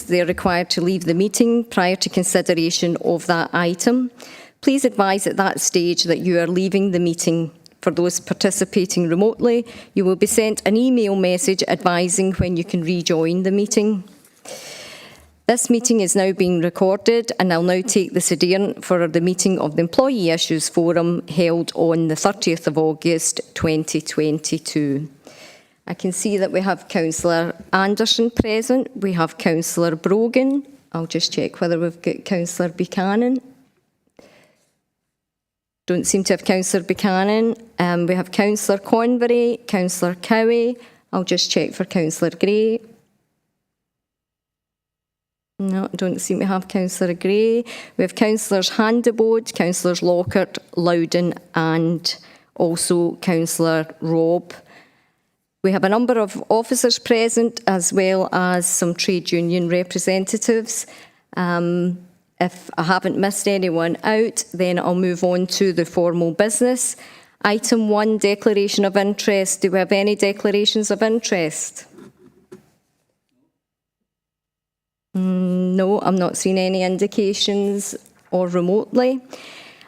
they're required to leave the meeting prior to consideration of that item. Please advise at that stage that you are leaving the meeting. For those participating remotely, you will be sent an email message advising when you can rejoin the meeting. This meeting is now being recorded, and I'll now take the adjournment for the meeting of the Employee Issues Forum held on the 30th of August 2022. I can see that we have Councillor Anderson present. We have Councillor Brogan. I'll just check whether we've got Councillor Buchanan. Don't seem to have Councillor Buchanan. We have Councillor Convery, Councillor Cowie. I'll just check for Councillor Gray. No, don't seem to have Councillor Gray. We have Councillors Handibode, Councillors Lockhart, Loudon, and also Councillor Robb. We have a number of officers present, as well as some trade union representatives. If I haven't missed anyone out, then I'll move on to the formal business. Item 1, declaration of interest. Do we have any declarations of interest? No, I'm not seeing any indications or remotely.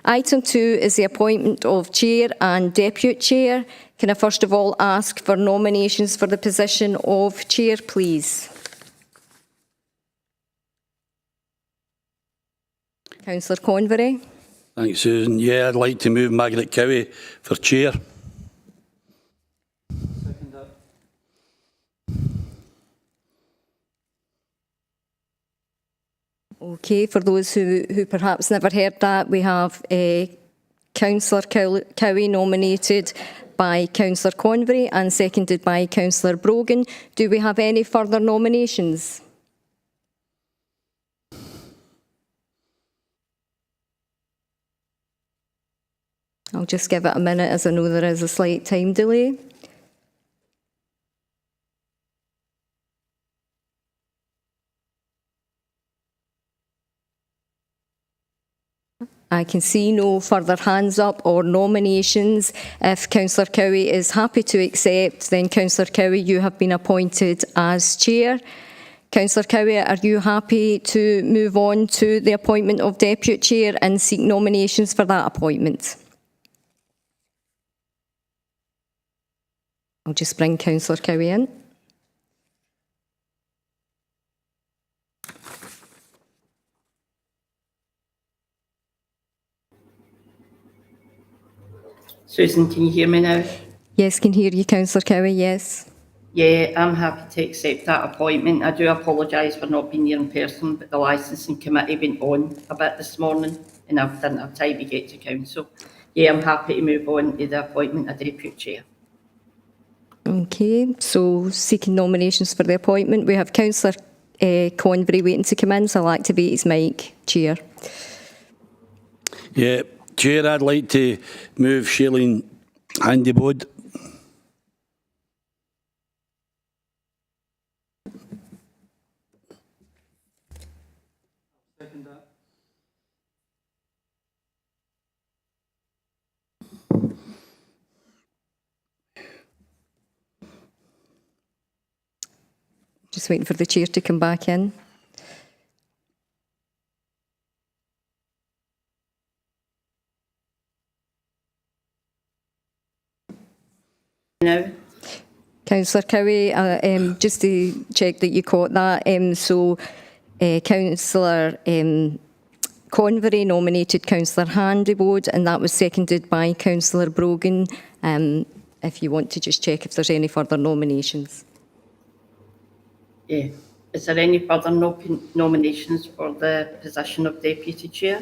Item 2 is the appointment of chair and deputy chair. Can I first of all ask for nominations for the position of chair, please? Councillor Convery. Thanks, Susan. Yeah, I'd like to move Margaret Cowie for chair. Second that. Okay, for those who perhaps never heard that, we have Councillor Cowie nominated by Councillor Convery and seconded by Councillor Brogan. Do we have any further nominations? I'll just give it a minute, as I know there is a slight time delay. I can see no further hands up or nominations. If Councillor Cowie is happy to accept, then Councillor Cowie, you have been appointed as chair. Councillor Cowie, are you happy to move on to the appointment of deputy chair and seek nominations for that appointment? I'll just bring Councillor Cowie in. Susan, can you hear me now? Yes, can hear you, Councillor Cowie, yes. Yeah, I'm happy to accept that appointment. I do apologise for not being here in person, but the licensing committee went on a bit this morning and I didn't have time to get to council. Yeah, I'm happy to move on to the appointment of deputy chair. Okay, so seeking nominations for the appointment. We have Councillor Convery waiting to come in, so I'll activate his mic. Chair. Yeah, chair, I'd like to move Shailene Handibode. Second that. Just waiting for the chair to come back in. Now, Councillor Cowie, just to check that you caught that, Councillor Convery nominated Councillor Handibode, and that was seconded by Councillor Brogan. If you want to just check if there's any further nominations. yeah. Is there any further nominations for the position of deputy chair?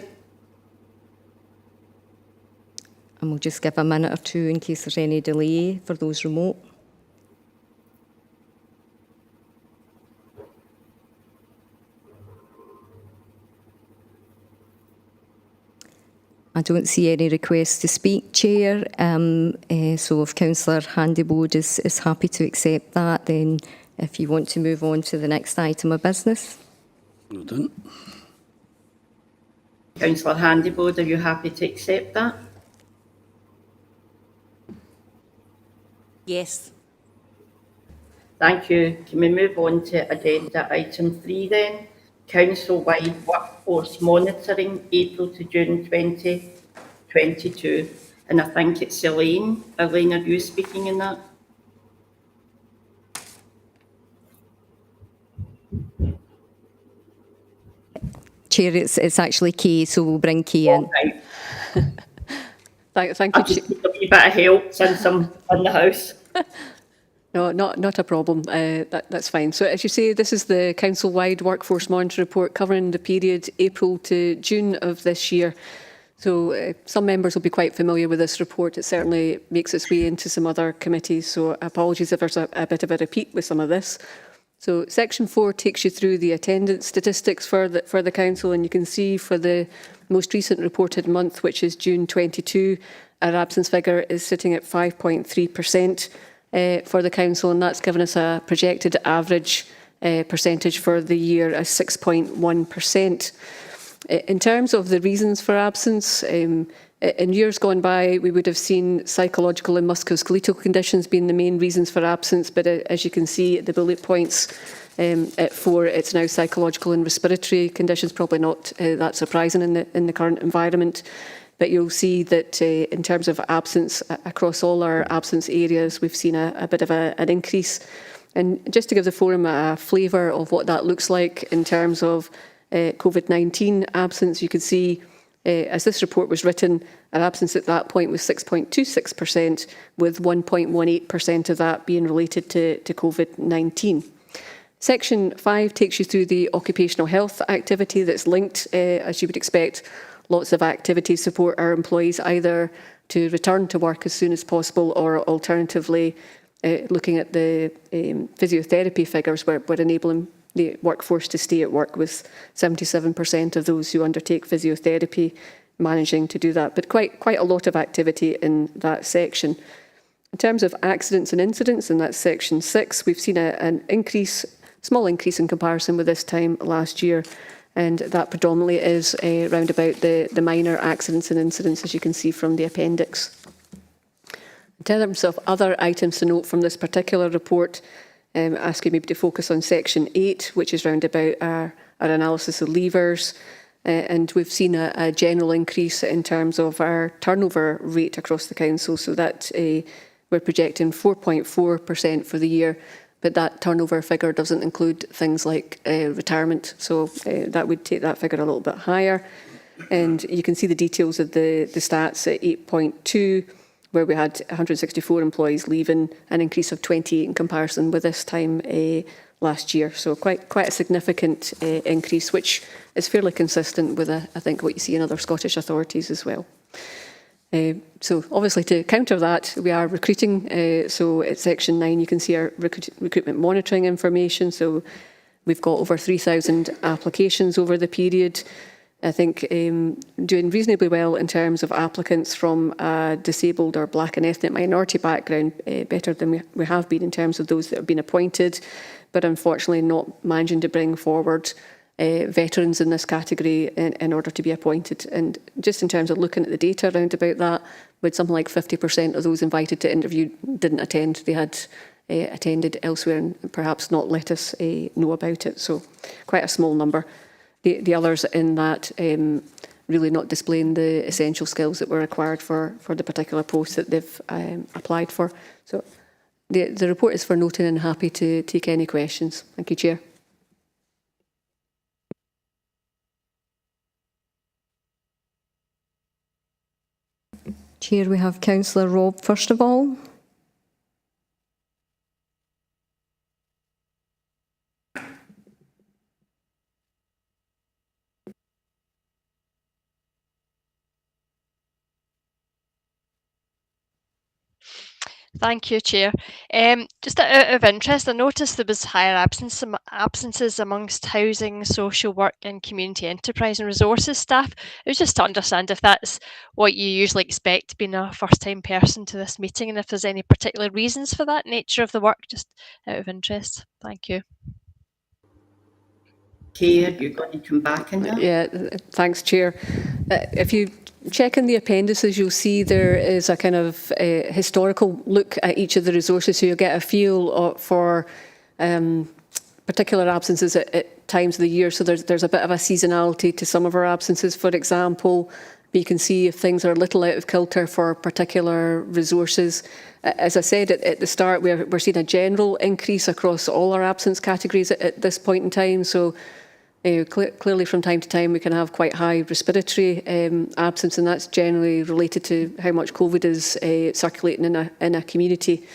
And we'll just give a minute or two in case there's any delay for those remote. I don't see any requests to speak, Chair. So if Councillor Handibode is happy to accept that, then if you want to move on to the next item of business. Well done. Councillor Handibode, are you happy to accept that? Yes. Thank you. Can we move on to agenda item 3 then? Council-wide workforce monitoring, April to June 2022. And I think it's Elaine. Elaine, are you speaking in that? Chair, it's actually Kay, so we'll bring Kay in. Right. Thank I you. just need a wee bit of help since I'm in the house. No, not a problem. That's fine. So as you say, this is the council-wide workforce monitor report covering the period April to June of this year. So some members will be quite familiar with this report. It certainly makes its way into some other committees. So apologies if there's a bit of a repeat with some of this. So section 4 takes you through the attendance statistics for the council, and you can see for the most recent reported month, which is June 22, our absence figure is sitting at 5.3%. For the council, and that's given us a projected average percentage for the year as 6.1%. In terms of the reasons for absence, in years gone by, we would have seen psychological and musculoskeletal conditions being the main reasons for absence, but as you can see at the bullet points at 4, it's now psychological and respiratory conditions, probably not that surprising in the current environment. But you'll see that in terms of absence, across all our absence areas, we've seen a bit of an increase. And just to give the forum a flavour of what that looks like in terms of COVID-19 absence, you can see, as this report was written, our absence at that point was 6.26%, with 1.18% of that being related to COVID-19. Section 5 takes you through the occupational health activity that's linked, as you would expect, lots of activities support our employees either to return to work as soon as possible or alternatively looking at the physiotherapy figures we're enabling the workforce to stay at work, with 77% of those who undertake physiotherapy managing to do that. But quite a lot of activity in that section. In terms of accidents and incidents, and that's section 6, we've seen an small increase in comparison with this time last year. And that predominantly is round about the minor accidents and incidents, as you can see from the appendix. In terms of other items to note from this particular report, asking maybe to focus on section 8, which is round about our analysis of leavers. And we've seen a general increase in terms of our turnover rate across the council. So that we're projecting 4.4% for the year. But that turnover figure doesn't include things like retirement, so that would take that figure a little bit higher. And you can see the details of the stats at 8.2, where we had 164 employees leaving, an increase of 28 in comparison with this time last year. So quite a significant increase, which is fairly consistent with, I think, what you see in other Scottish authorities as well. So obviously to counter that, we are recruiting. So at section 9, you can see our recruitment monitoring information. So we've got over 3,000 applications over the period. I think doing reasonably well in terms of applicants from a disabled or black and ethnic minority background, better than we have been in terms of those that have been appointed, but unfortunately not managing to bring forward veterans in this category in order to be appointed. And just in terms of looking at the data around about that, with something like 50% of those invited to interview didn't attend. They had attended elsewhere and perhaps not let us know about it. So quite a small number. The others in that really not displaying the essential skills that were required for the particular post that they've applied for. So the report is for noting, and happy to take any questions. Thank you, Chair. Chair, we have Councillor Robb first of all. Thank you, Chair. Just out of interest, I noticed there was higher absences amongst housing, social work and community enterprise and resources staff. It was just to understand if that's what you usually expect being a first-time person to this meeting, and if there's any particular reasons for that nature of the work, just out of interest. Thank you. Kay, are you going to come back in that? Yeah, thanks, Chair. If you check in the appendices, you'll see there is a kind of historical look at each of the resources, so you'll get a feel for particular absences at times of the year. So there's a bit of a seasonality to some of our absences, for example. But you can see if things are a little out of kilter for particular resources. As I said at the start, we're seeing a general increase across all our absence categories at this point in time. So clearly from time to time we can have quite high respiratory absence, and that's generally related to how much COVID is circulating in a community.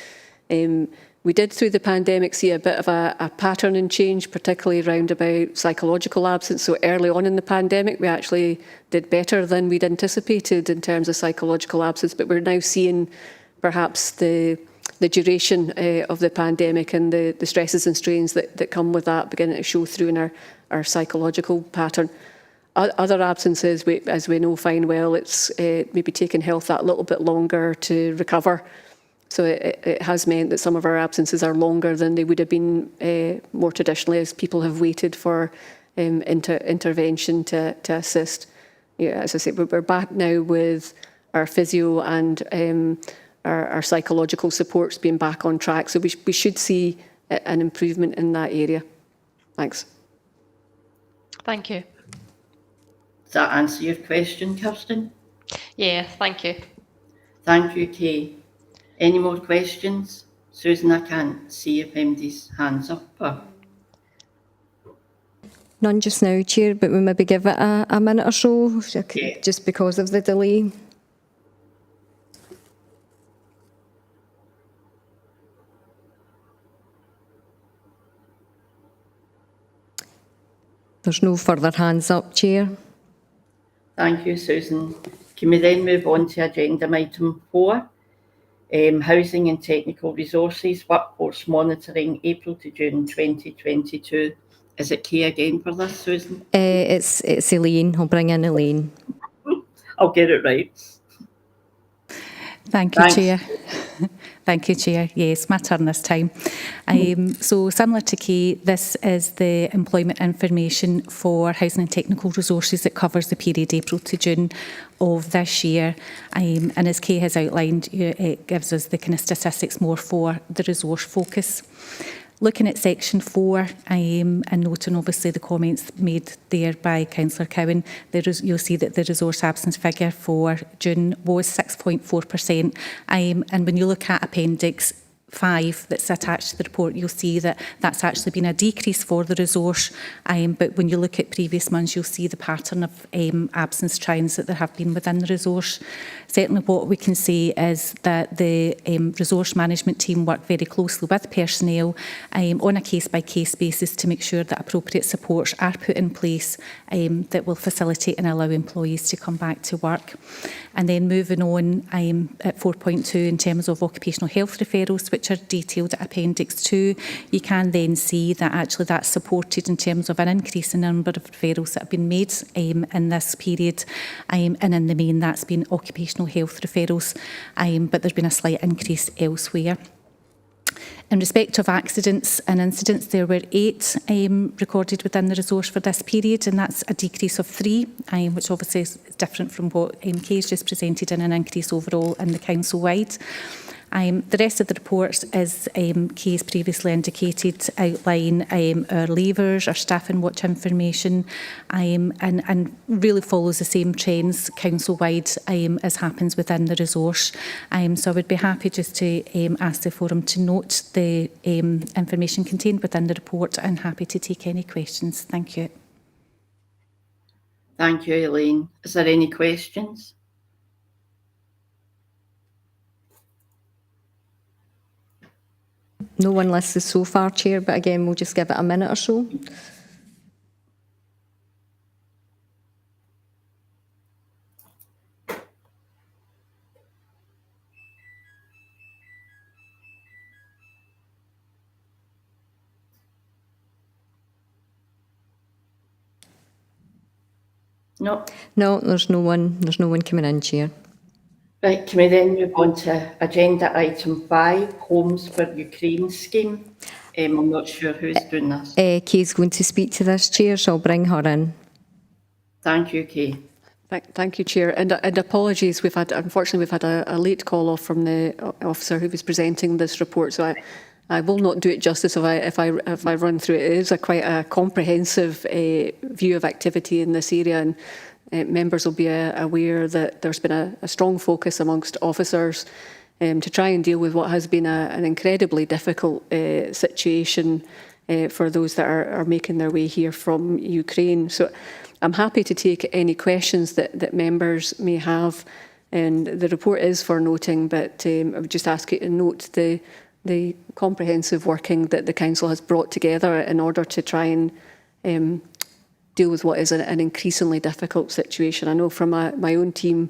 We did through the pandemic see a bit of a pattern in change, particularly around about psychological absence. So early on in the pandemic we actually did better than we'd anticipated in terms of psychological absence, but we're now seeing perhaps the duration of the pandemic and the stresses and strains that come with that beginning to show through in our psychological pattern. Other absences, as we know fine well, it's maybe taking health that little bit longer to recover. So it has meant that some of our absences are longer than they would have been more traditionally, as people have waited for intervention to assist. Yeah, as I say, we're back now with our physio and our psychological supports being back on track. So we should see an improvement in that area. Thanks. Thank you. Does that answer your question, Kirsten? Yeah, thank you. Thank you, Kay. Any more questions? Susan, I can't see if anybody's hands up. None just now, Chair, but we maybe give it a minute or so, just because of the delay. There's no further hands up, Chair. Thank you, Susan. Can we then move on to agenda item 4? Housing and Technical Resources, Workforce Monitoring, April to June 2022. Is it Kay again for this, Susan? It's Elaine. I'll bring in Elaine. I'll get it right. Thank you, Thanks. Chair. Thank you, Chair. Yes, my turn this time. So similar to Kay, this is the employment information for Housing and Technical Resources that covers the period April to June of this year. And as Kay has outlined, it gives us the kind of statistics more for the resource focus. Looking at section 4 and noting obviously the comments made there by Councillor Cowan, you'll see that the resource absence figure for June was 6.4%. And when you look at Appendix 5 that's attached to the report, you'll see that that's actually been a decrease for the resource. But when you look at previous months, you'll see the pattern of absence trends that there have been within the resource. Certainly what we can say is that the resource management team work very closely with personnel on a case-by-case basis to make sure that appropriate supports are put in place that will facilitate and allow employees to come back to work. And then moving on at 4.2 in terms of occupational health referrals, which are detailed at Appendix 2, you can then see that actually that's supported in terms of an increase in the number of referrals that have been made in this period. And in the main, that's been occupational health referrals, but there's been a slight increase elsewhere. In respect of accidents and incidents, there were 8 recorded within the resource for this period, and that's a decrease of 3, which obviously is different from what Kay's just presented, and an increase overall in the council-wide. The rest of the report, as Kay's previously indicated, outline our leavers, our staff and watch information, and really follows the same trends council-wide as happens within the resource. So I would be happy just to ask the forum to note the information contained within the report, and happy to take any questions. Thank you. Thank you, Elaine. Is there any questions? No one listed so far, Chair, but again, we'll just give it a minute or so. No. No, there's no one coming in, Chair. Right, can we then move on to agenda item 5, Homes for Ukraine scheme? I'm not sure who's doing this. Kay's going to speak to this, Chair, so I'll bring her in. Thank you, Kay. Thank you, Chair. And apologies, unfortunately we've had a late call off from the officer who was presenting this report, so I will not do it justice if I run through it. It is quite a comprehensive view of activity in this area, and members will be aware that there's been a strong focus amongst officers to try and deal with what has been an incredibly difficult situation for those that are making their way here from Ukraine. So I'm happy to take any questions that members may have, and the report is for noting, but I would just ask you to note the comprehensive working that the Council has brought together in order to try and deal with what is an increasingly difficult situation. I know from my own team,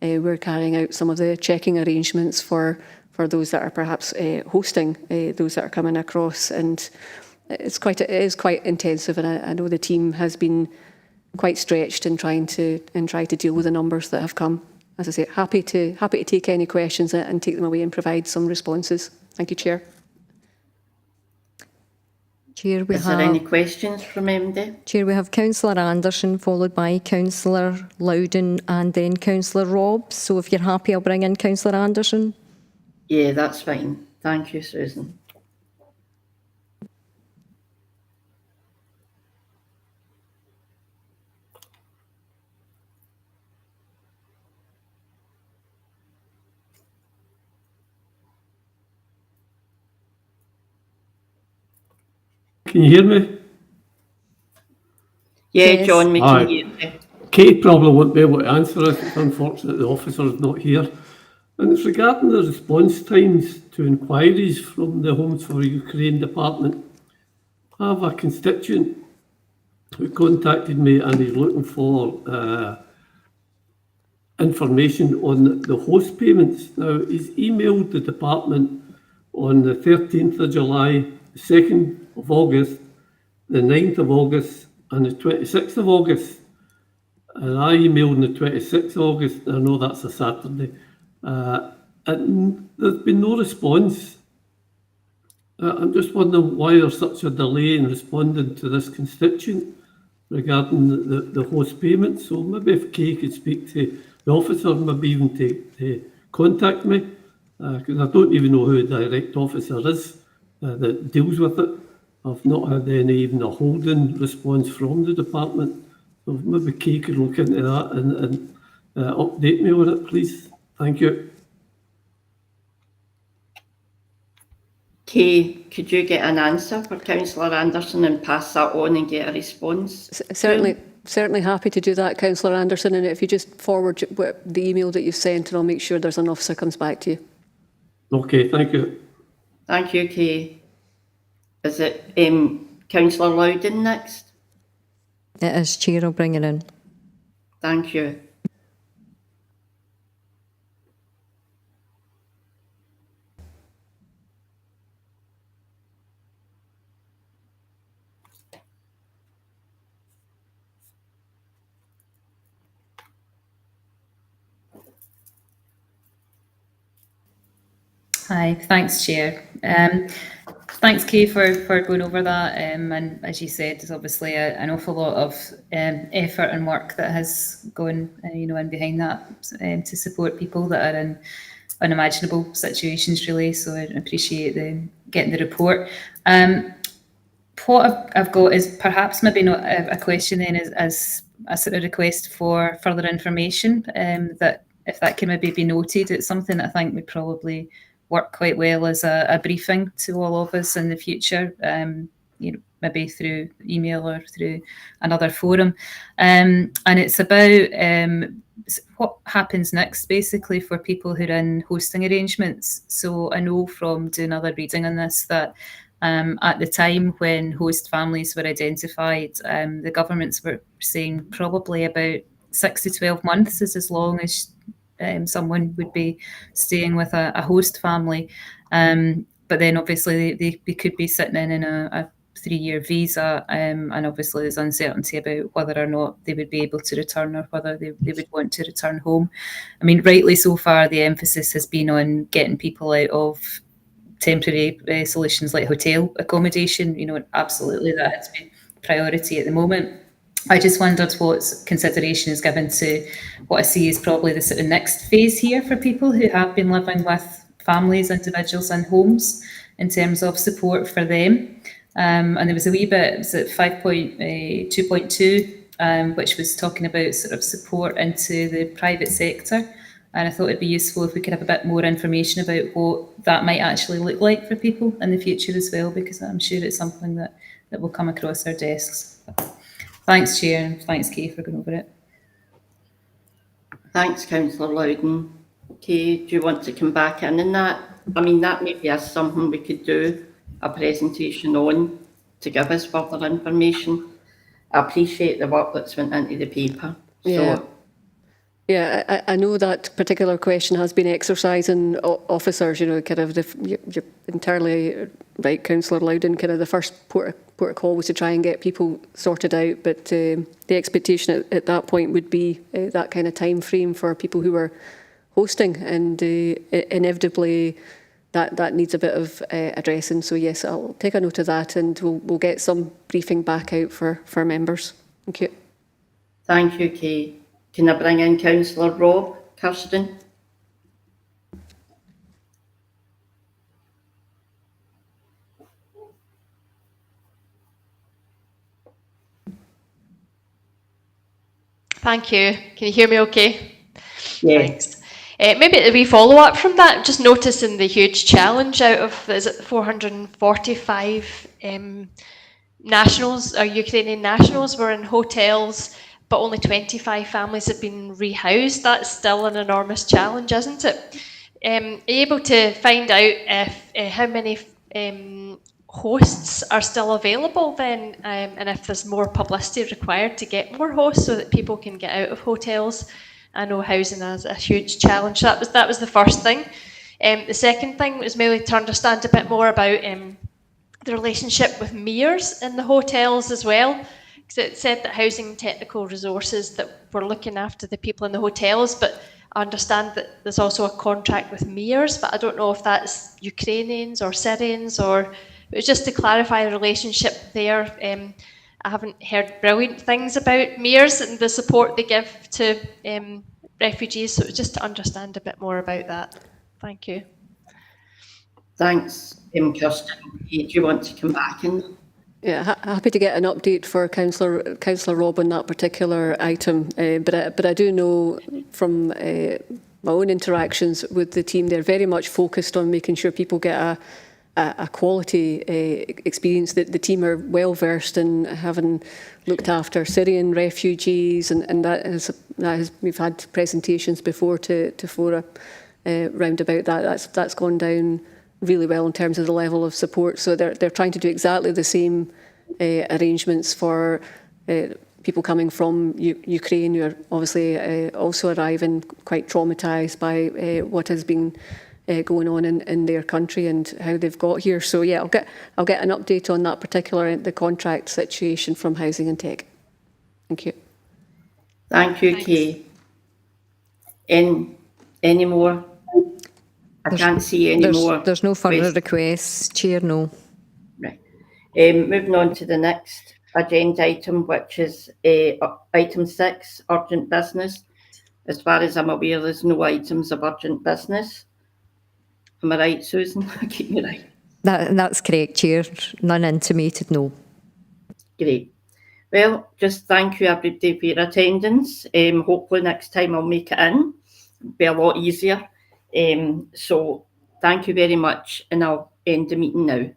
we're carrying out some of the checking arrangements for those that are perhaps hosting those that are coming across, and it is quite intensive, and I know the team has been quite stretched in try to deal with the numbers that have come. As I say, happy to take any questions and take them away and provide some responses. Thank you, Chair. Chair, Is there any questions from MD? Chair, we have Councillor Anderson, followed by Councillor Loudon and then Councillor Robbs. So if you're happy, I'll bring in Councillor Anderson. Yeah, that's fine. Thank you, Susan. Can you hear me? Yeah, Yes. John, we Aye. can hear you. Kate probably won't be able to answer us. It's unfortunate the officer's not here. And it's regarding the response times to inquiries from the Homes for Ukraine Department. I have a constituent who contacted me and he's looking for information on the host payments. Now, he's emailed the department on the 13th of July, the 2nd of August, the 9th of August, and the 26th of August. And I emailed on the 26th of August, I know that's a Saturday, and there's been no response. I'm just wondering why there's such a delay in responding to this constituent regarding the host payment. So maybe if Kay could speak to the officer, maybe even to contact me, because I don't even know who the direct officer is that deals with it. I've not had even a holding response from the department. So maybe Kay could look into that and update me on it, please. Thank you. Kay, could you get an answer for Councillor Anderson and pass that on and get a response? Certainly happy to do that, Councillor Anderson, and if you just forward the email that you've sent, and I'll make sure there's an officer comes back to you. Okay, thank you. Thank you, Kay. Is it Councillor Loudon next? It is, Chair, I'll bring it in. Thank you. Hi, thanks, Chair. Thanks, Kay, for going over that. And as you said, there's obviously an awful lot of effort and work that has gone, in behind that to support people that are in unimaginable situations, really. So I appreciate getting the report. What I've got is perhaps maybe not a question then as a sort of request for further information, that if that can maybe be noted, it's something that I think would probably work quite well as a briefing to all of us in the future, maybe through email or through another forum. And it's about what happens next, basically, for people who are in hosting arrangements. So I know from doing other reading on this that at the time when host families were identified, the governments were saying probably about 6 to 12 months is as long as someone would be staying with a host family. But then obviously they could be sitting in a 3-year visa, and obviously there's uncertainty about whether or not they would be able to return or whether they would want to return home. I mean, rightly so far, the emphasis has been on getting people out of temporary solutions like hotel accommodation. Absolutely that has been priority at the moment. I just wondered what consideration is given to what I see is probably the sort of next phase here for people who have been living with families, individuals in homes, in terms of support for them. And there was a wee bit, it was at 5.2.2, which was talking about sort of support into the private sector. And I thought it'd be useful if we could have a bit more information about what that might actually look like for people in the future as well, because I'm sure it's something that will come across our desks. Thanks, Chair, and thanks, Kay, for going over it. Thanks, Councillor Loudon. Kay, do you want to come back in that? I mean, that maybe is something we could do a presentation on to give us further information. I appreciate the work that's went into the paper. Yeah. So, Yeah, I know that particular question has been exercising officers, you know, kind of you're entirely right, Councillor Loudon, kind of the first port of call was to try and get people sorted out, but the expectation at that point would be that kind of time frame for people who are hosting, and inevitably that needs a bit of addressing. So yes, I'll take a note of that, and we'll get some briefing back out for members. Thank you. thank you, Kay. Can I bring in Councillor Rob Kirsten? Thank you. Can you hear me okay? Yeah. Thanks. Maybe a wee follow-up from that, just noticing the huge challenge out of, is it 445 nationals, or Ukrainian nationals were in hotels, but only 25 families have been rehoused. That's still an enormous challenge, isn't it? Are you able to find out if how many hosts are still available then, and if there's more publicity required to get more hosts so that people can get out of hotels? I know housing is a huge challenge. That was the first thing. The second thing was maybe to understand a bit more about the relationship with mayors in the hotels as well. Because it said that housing and technical resources that were looking after the people in the hotels, but I understand that there's also a contract with mayors, but I don't know if that's Ukrainians or Syrians, or it was just to clarify the relationship there. I haven't heard brilliant things about mayors and the support they give to refugees, so it was just to understand a bit more about that. Thank you. Thanks, Kirsten. Kay, do you want to come back in? Yeah, happy to get an update for Councillor Rob on that particular item. But I do know from my own interactions with the team, they're very much focused on making sure people get a quality experience. That the team are well versed in having looked after Syrian refugees, and that has we've had presentations before to Fora round about that. That's gone down really well in terms of the level of support. So they're trying to do exactly the same arrangements for people coming from Ukraine, who are obviously also arriving quite traumatised by what has been going on in their country and how they've got here. So yeah, I'll get an update on that particular the contract situation from Housing and Tech. Thank you. Thank you, Kay. Any more? I can't see any more. There's no further questions. requests, Chair, no. Right. Moving on to the next agenda item, which is item 6, urgent business. As far as I'm aware, there's no items of urgent business. Am I right, Susan? Keep me right. That's correct, Chair. None intimated, no. Great. Well, just thank you everybody for your attendance. Hopefully next time I'll make it in. It'll be a lot easier. So thank you very much, and I'll end the meeting now.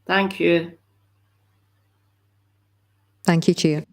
Thank you. Thank you, Chair.